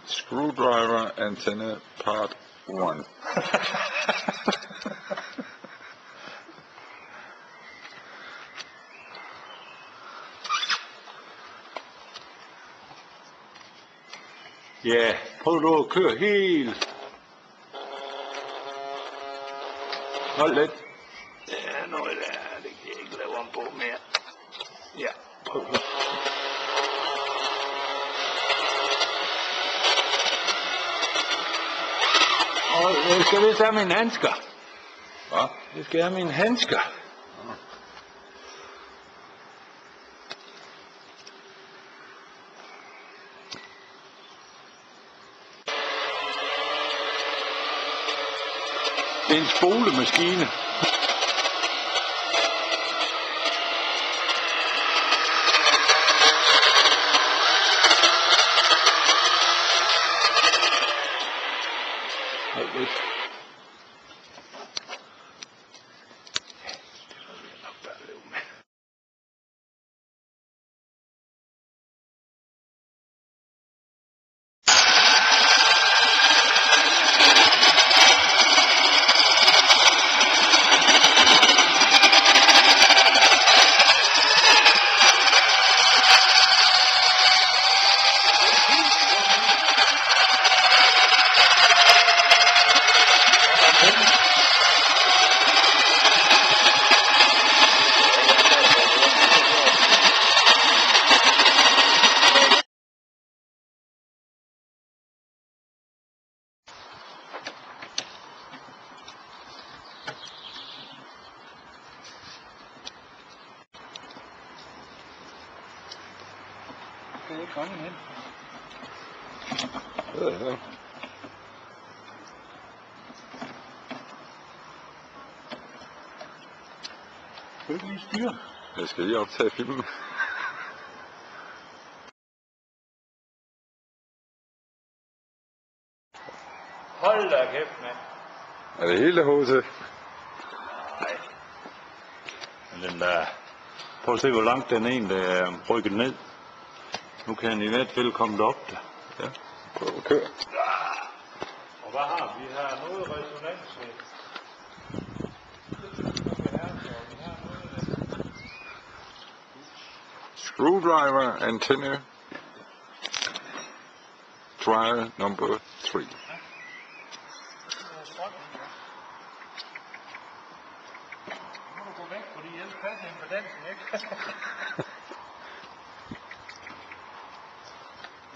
Screwdriver antenne part 1. Ja, prøv du at køre helt. Hold lidt. Ja, noget der, det kan jeg ikke lave om på mere. Ja, prøv nu. Og jeg skal vist have mine handsker. Hvad? Jeg skal have mine handsker. Det er en spolemaskine. Hold lidt. Skal jeg komme hen? Ja. Skal du ikke lige styre? Jeg skal lige optage filmen. Hold da kæft, mand. Er det hele HC? Nej. Men den der... Prøv at se, hvor langt den ene der er rykket ned. Nu kan han i hvert fald komme derop der. Ja. Prøv at køre. Og hvad har vi? Vi har noget resonans med. Screwdriver antenne trial number 3. Nu må du gå væk, fordi ellers passer impedansen ikke.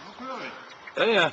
Nu kører vi. Ja, ja.